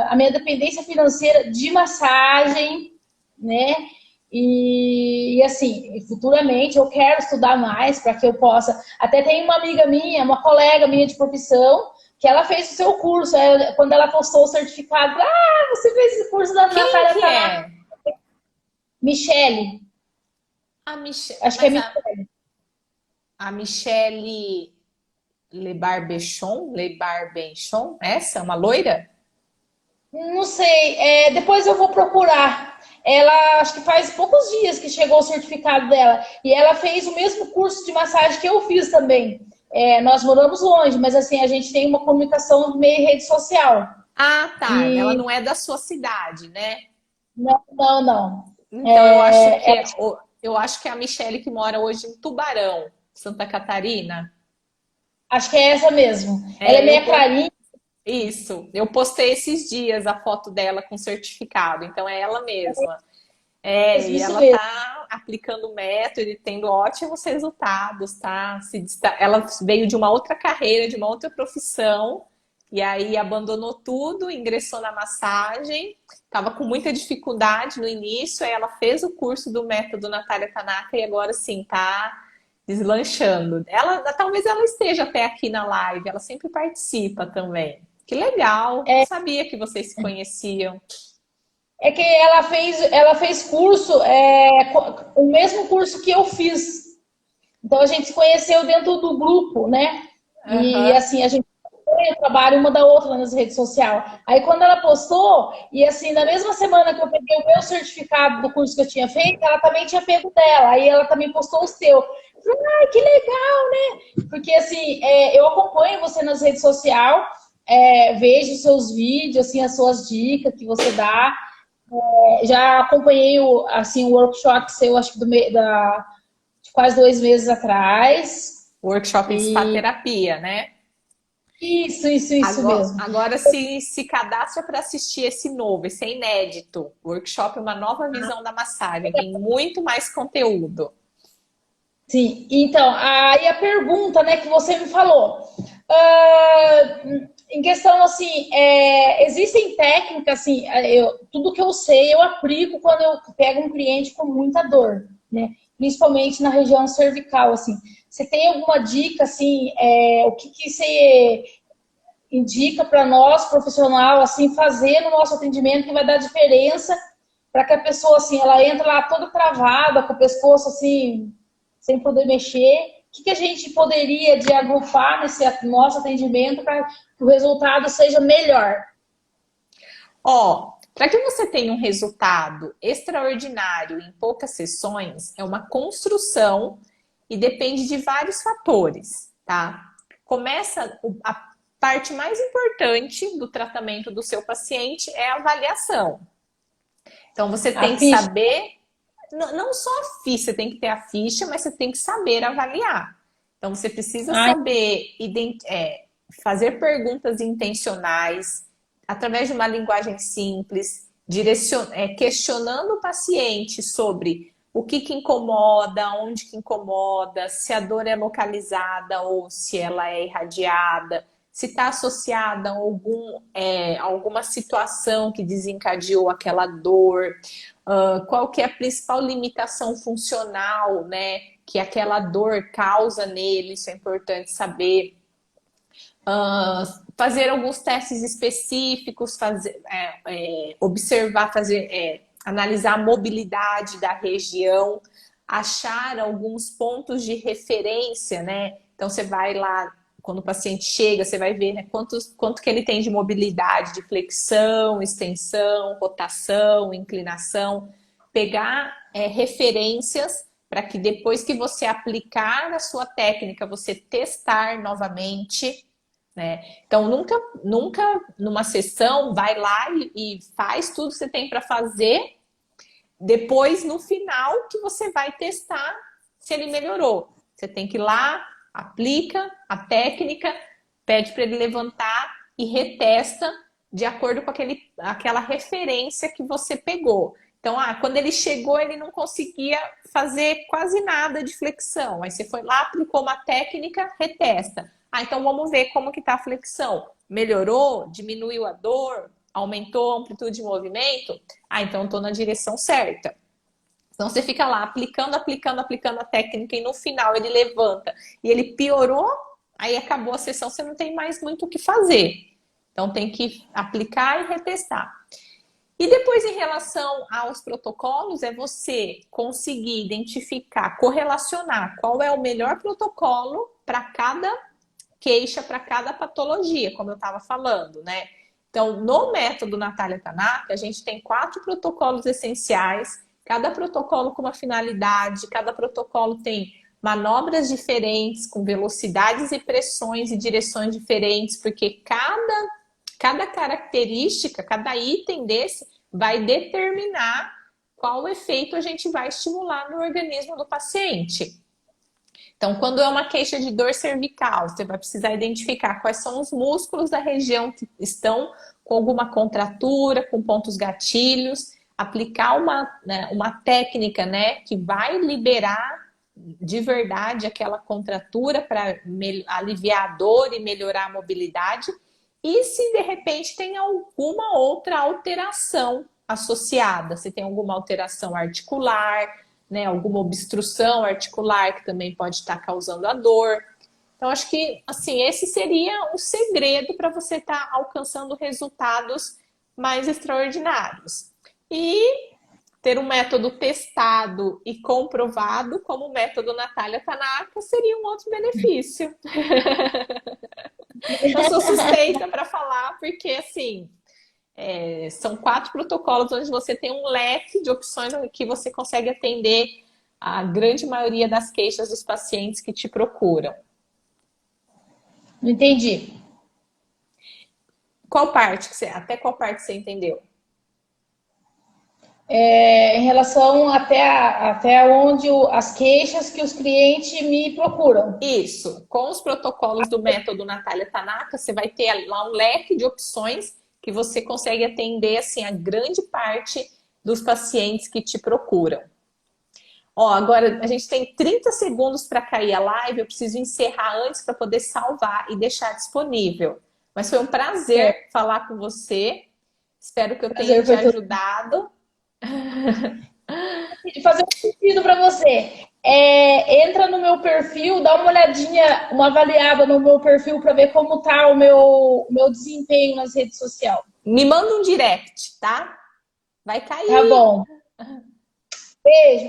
A minha dependência financeira de massagem, né? Assim, futuramente eu quero estudar mais para que eu possa. Até tem uma amiga minha, uma colega minha de profissão, que ela fez o seu curso. Quando ela postou o certificado, você fez esse curso da Quem Natália que Tanaka. é? Michele, A Michelle, acho que é mas Michele. a Michelle Le Barbenchon, essa, uma loira? Não sei, depois eu vou procurar. Ela, acho que faz poucos dias que chegou o certificado dela. E ela fez o mesmo curso de massagem que eu fiz também. Nós moramos longe, mas assim, a gente tem uma comunicação meio rede social. Ah, tá. Ela E não é da sua cidade, né? não, não, não. Então eu acho que é a Michelle que mora hoje em Tubarão, Santa Catarina. Acho que é essa mesmo. Ela é É, meia clarinha. isso. Eu postei esses dias a foto dela com certificado, então é ela mesma. E Isso ela mesmo. tá aplicando o método e tendo ótimos resultados, tá? Ela veio de uma outra carreira, de uma outra profissão, e aí abandonou tudo, ingressou na massagem, estava com muita dificuldade no início, aí ela fez o curso do método Natália Tanaka e agora sim tá deslanchando. Talvez ela esteja até aqui na live, ela sempre participa também. Que legal, não sabia que vocês se conheciam. É que ela fez curso, o mesmo curso que eu fiz. Então a gente se conheceu dentro do grupo, né? E Aham. assim, a gente acompanha o trabalho uma da outra nas redes sociais. Aí quando ela postou, e assim, na mesma semana que eu peguei o meu certificado do curso que eu tinha feito, ela também tinha pego dela. Aí ela também postou o seu. Eu falei, ai, que legal, né? Porque assim, eu acompanho você nas redes sociais, vejo os seus vídeos, assim, as suas dicas que você dá. Já acompanhei assim, o workshop seu, acho que de quase 2 meses atrás. Workshop de spa E terapia, né? isso Agora, mesmo. agora se cadastra para assistir esse novo, esse é inédito. Workshop Uma Nova Visão da Massagem. Tem muito mais conteúdo. Sim, então, aí a pergunta, né, que você me falou, ah, em questão, assim, existem técnicas, assim, tudo que eu sei eu aplico quando eu pego um cliente com muita dor, né, principalmente na região cervical, assim. Você tem alguma dica, assim, o que que você indica para nós, profissional, assim, fazer no nosso atendimento que vai dar diferença para que a pessoa, assim, ela entra lá toda travada, com o pescoço, assim, sem poder mexer. O que, que a gente poderia de agrupar nesse nosso atendimento para que o resultado seja melhor? Ó, para que você tenha um resultado extraordinário em poucas sessões, é uma construção e depende de vários fatores, tá? Começa a parte mais importante do tratamento do seu paciente é a avaliação. Então você A tem que ficha. saber, não só a ficha, você tem que ter a ficha, mas você tem que saber avaliar. Então você precisa Ai, saber fazer perguntas intencionais, através de uma linguagem simples, questionando o paciente sobre o que incomoda, onde que incomoda, se a dor é localizada ou se ela é irradiada, se está associada a alguma situação que desencadeou aquela dor, qual que é a principal limitação funcional, né, que aquela dor causa nele, isso é importante saber. Fazer alguns testes específicos, observar, analisar a mobilidade da região, achar alguns pontos de referência, né? Então você vai lá, quando o paciente chega, você vai ver, né, quanto que ele tem de mobilidade, de flexão, extensão, rotação, inclinação, pegar referências para que depois que você aplicar a sua técnica, você testar novamente, né? Então, nunca numa sessão vai lá e faz tudo que você tem para fazer. Depois, no final, que você vai testar se ele melhorou. Você tem que ir lá, aplica a técnica, pede para ele levantar e retesta de acordo com aquela referência que você pegou. Então, quando ele chegou, ele não conseguia fazer quase nada de flexão. Aí você foi lá, aplicou uma técnica, retesta. Então vamos ver como que tá a flexão. Melhorou? Diminuiu a dor? Aumentou a amplitude de movimento? Então estou na direção certa. Então você fica lá aplicando a técnica e no final ele levanta e ele piorou, aí acabou a sessão, você não tem mais muito o que fazer. Então tem que aplicar e retestar. E depois, em relação aos protocolos, é você conseguir identificar, correlacionar qual é o melhor protocolo para cada queixa, para cada patologia, como eu estava falando, né? Então, no método Natália Tanaka, a gente tem 4 protocolos essenciais, cada protocolo com uma finalidade, cada protocolo tem manobras diferentes, com velocidades e pressões e direções diferentes, porque cada característica, cada item desse vai determinar qual efeito a gente vai estimular no organismo do paciente. Então, quando é uma queixa de dor cervical, você vai precisar identificar quais são os músculos da região que estão com alguma contratura, com pontos gatilhos, aplicar uma técnica, né, que vai liberar de verdade aquela contratura para aliviar a dor e melhorar a mobilidade. E se de repente tem alguma outra alteração associada, se tem alguma alteração articular, né, alguma obstrução articular que também pode estar causando a dor. Então, acho que assim, esse seria o segredo para você estar alcançando resultados mais extraordinários. E ter um método testado e comprovado, como o método Natália Tanaka, seria um outro benefício. Eu sou suspeita para falar, porque assim, são 4 protocolos onde você tem um leque de opções que você consegue atender a grande maioria das queixas dos pacientes que te procuram. não entendi. Até qual parte você entendeu? Em relação até onde as queixas que os clientes me procuram. Isso. Com os protocolos do método Natália Tanaka, você vai ter lá um leque de opções que você consegue atender assim a grande parte dos pacientes que te procuram. Ó, agora a gente tem 30 segundos para cair a live. Eu preciso encerrar antes para poder salvar e deixar disponível. Mas foi um prazer falar com você. Espero que eu tenha te ajudado. Fazer um pedido para você. Entra no meu perfil, dá uma olhadinha, uma avaliada no meu perfil para ver como tá o meu desempenho nas redes sociais. Me manda um direct, tá? Vai cair. Tá bom. Beijo.